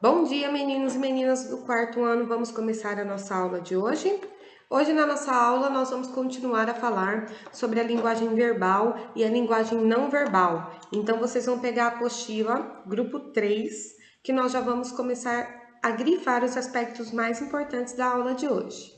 Bom dia, meninos e meninas do quarto ano. Vamos começar a nossa aula de hoje. Hoje, na nossa aula, nós vamos continuar a falar sobre a linguagem verbal e a linguagem não verbal. Então, vocês vão pegar a apostila, grupo 3, que nós já vamos começar a grifar os aspectos mais importantes da aula de hoje.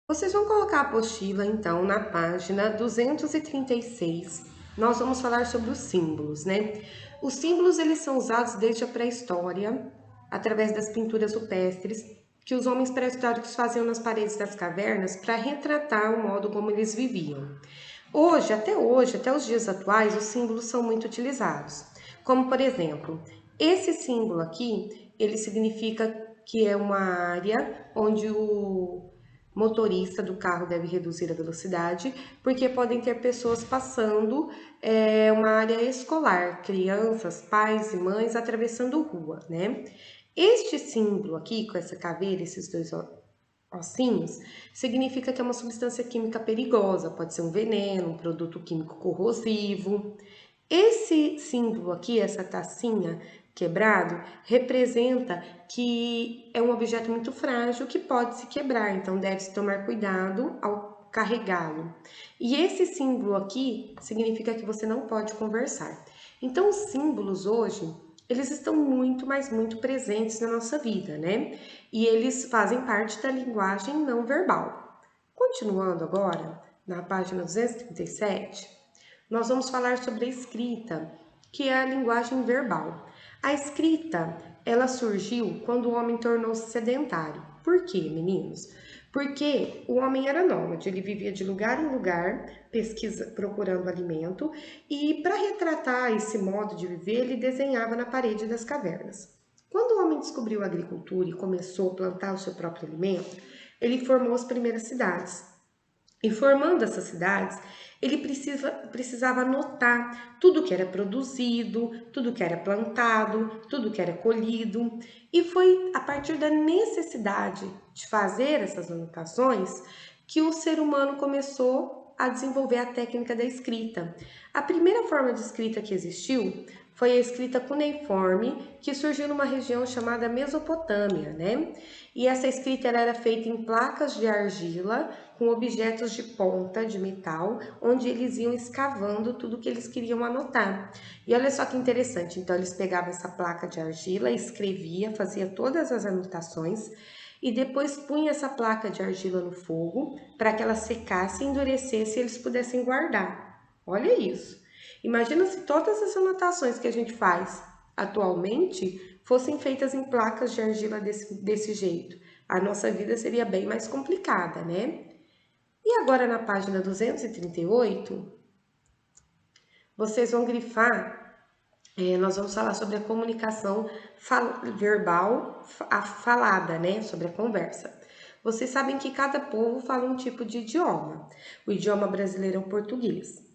Vocês vão colocar a apostila, então, na página 236. Nós vamos falar sobre os símbolos, né? Os símbolos, eles são usados desde a pré-história, através das pinturas rupestres, que os homens pré-históricos faziam nas paredes das cavernas para retratar o modo como eles viviam. Hoje, até os dias atuais, os símbolos são muito utilizados. Como, por exemplo, esse símbolo aqui, ele significa que é uma área onde o motorista do carro deve reduzir a velocidade, porque podem ter pessoas passando uma área escolar, crianças, pais e mães atravessando rua, né? Este símbolo aqui, com essa caveira, esses dois ossinhos, significa que é uma substância química perigosa, pode ser um veneno, um produto químico corrosivo. Esse símbolo aqui, essa tacinha quebrado, representa que é um objeto muito frágil que pode se quebrar, então deve-se tomar cuidado ao carregá-lo. E esse símbolo aqui significa que você não pode conversar. Então, os símbolos hoje, eles estão muito, mas muito presentes na nossa vida, né? E eles fazem parte da linguagem não verbal. Continuando agora, na página 237, nós vamos falar sobre a escrita, que é a linguagem verbal. A escrita, ela surgiu quando o homem tornou-se sedentário. Por quê, meninos? Porque o homem era nômade, ele vivia de lugar em lugar, procurando alimento, e para retratar esse modo de viver, ele desenhava na parede das cavernas. Quando o homem descobriu a agricultura e começou a plantar o seu próprio alimento, ele formou as primeiras cidades. E formando essas cidades, ele precisava anotar tudo que era produzido, tudo que era plantado, tudo que era colhido. E foi a partir da necessidade de fazer essas anotações que o ser humano começou a desenvolver a técnica da escrita. A primeira forma de escrita que existiu foi a escrita cuneiforme, que surgiu numa região chamada Mesopotâmia, né? E essa escrita ela era feita em placas de argila com objetos de ponta de metal, onde eles iam escavando tudo que eles queriam anotar. E olha só que interessante, então eles pegavam essa placa de argila, escrevia, fazia todas as anotações e depois punha essa placa de argila no fogo para que ela secasse, endurecesse e eles pudessem guardar. Olha isso. Imagina se todas as anotações que a gente faz atualmente fossem feitas em placas de argila desse jeito. A nossa vida seria bem mais complicada, né? E agora na página 238, vocês vão grifar, nós vamos falar sobre a comunicação verbal, a falada, né? Sobre a conversa. Vocês sabem que cada povo fala um tipo de idioma. O idioma brasileiro é o português.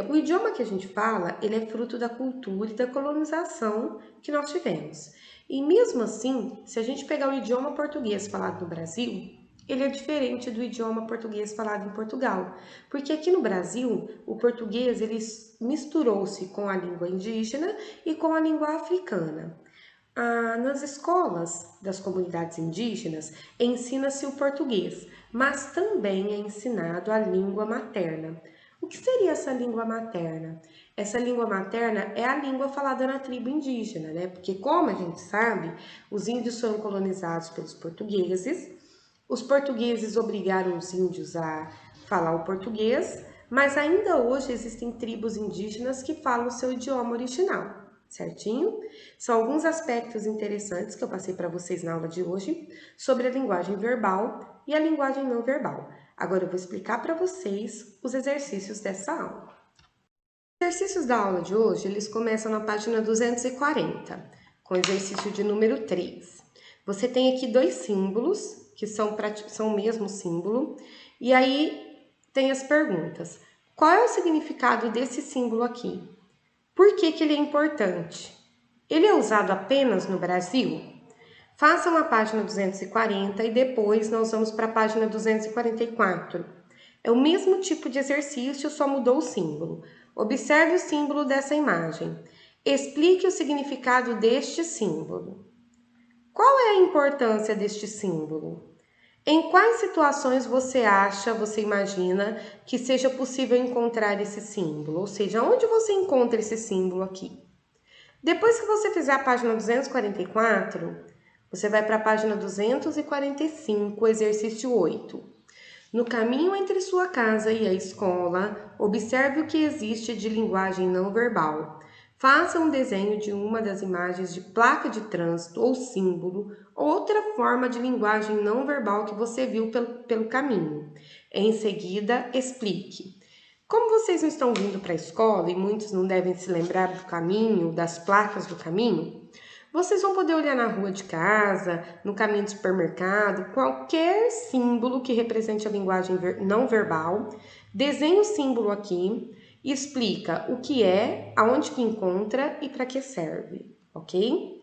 O idioma que a gente fala, ele é fruto da cultura e da colonização que nós tivemos. E mesmo assim, se a gente pegar o idioma português falado no Brasil, ele é diferente do idioma português falado em Portugal, porque aqui no Brasil, o português ele misturou-se com a língua indígena e com a língua africana. Nas escolas das comunidades indígenas, ensina-se o português, mas também é ensinado a língua materna. O que seria essa língua materna? Essa língua materna é a língua falada na tribo indígena, né? Porque, como a gente sabe, os índios foram colonizados pelos portugueses, os portugueses obrigaram os índios a falar o português, mas ainda hoje existem tribos indígenas que falam o seu idioma original, certinho? São alguns aspectos interessantes que eu passei para vocês na aula de hoje sobre a linguagem verbal e a linguagem não verbal. Agora eu vou explicar para vocês os exercícios dessa aula. Os exercícios da aula de hoje, eles começam na página 240, com o exercício de número 3. Você tem aqui dois símbolos, que são o mesmo símbolo, e aí tem as perguntas. Qual é o significado desse símbolo aqui? Por que ele é importante? Ele é usado apenas no Brasil? Façam a página 240 e depois nós vamos para a página 244. É o mesmo tipo de exercício, só mudou o símbolo. Observe o símbolo dessa imagem. Explique o significado deste símbolo. Qual é a importância deste símbolo? Em quais situações você imagina que seja possível encontrar esse símbolo? Ou seja, onde você encontra esse símbolo aqui? Depois que você fizer a página 244, você vai para a página 245, exercício 8. No caminho entre sua casa e a escola, observe o que existe de linguagem não verbal. Faça um desenho de uma das imagens de placa de trânsito ou símbolo ou outra forma de linguagem não verbal que você viu pelo caminho. Em seguida, explique. Como vocês não estão vindo para a escola e muitos não devem se lembrar do caminho, das placas do caminho, vocês vão poder olhar na rua de casa, no caminho do supermercado, qualquer símbolo que represente a linguagem não verbal, desenhe o símbolo aqui e explica o que é, aonde que encontra e para que serve, ok?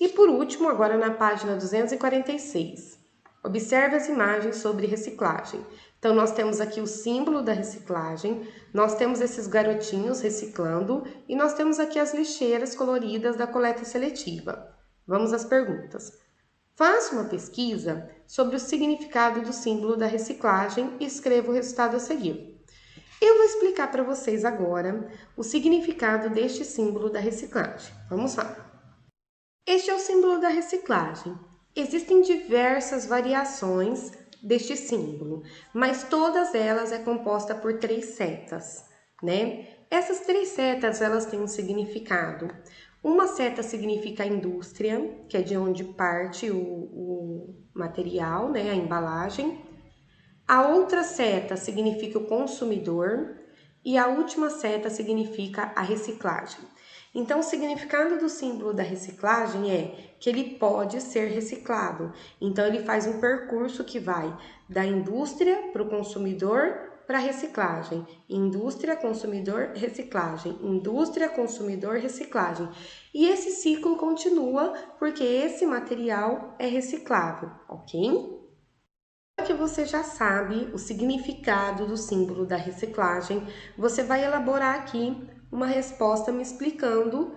E por último, agora na página 246, observe as imagens sobre reciclagem. Então, nós temos aqui o símbolo da reciclagem, nós temos esses garotinhos reciclando e nós temos aqui as lixeiras coloridas da coleta seletiva. Vamos às perguntas. Faça uma pesquisa sobre o significado do símbolo da reciclagem e escreva o resultado a seguir. Eu vou explicar para vocês agora o significado deste símbolo da reciclagem. Vamos lá. Este é o símbolo da reciclagem. Existem diversas variações deste símbolo, mas todas elas é composta por 3 setas, né? Essas 3 setas, elas têm um significado. Uma seta significa a indústria, que é de onde parte o material, né, a embalagem. A outra seta significa o consumidor e a última seta significa a reciclagem. Então, o significado do símbolo da reciclagem é que ele pode ser reciclado. Então, ele faz um percurso que vai da indústria para o consumidor para a reciclagem. Indústria, consumidor, reciclagem. Indústria, consumidor, reciclagem. E esse ciclo continua porque esse material é reciclável, ok? Que você já sabe o significado do símbolo da reciclagem, você vai elaborar aqui uma resposta me explicando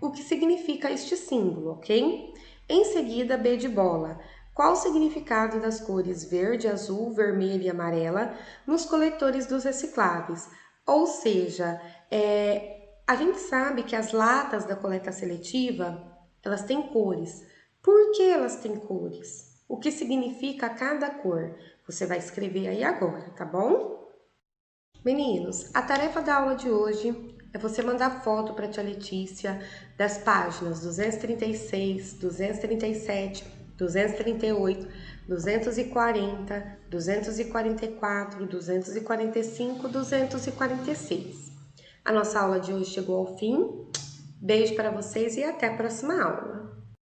o que significa este símbolo, ok? Em seguida, B de bola. Qual o significado das cores verde, azul, vermelho e amarela nos coletores dos recicláveis? Ou seja, a gente sabe que as latas da coleta seletiva, elas têm cores. Por que elas têm cores? O que significa cada cor? Você vai escrever aí agora, tá bom? Meninos, a tarefa da aula de hoje é você mandar foto para a tia Letícia das páginas 236, 237, 238, 240, 244, 245, 246. A nossa aula de hoje chegou ao fim. Beijo para vocês e até a próxima aula.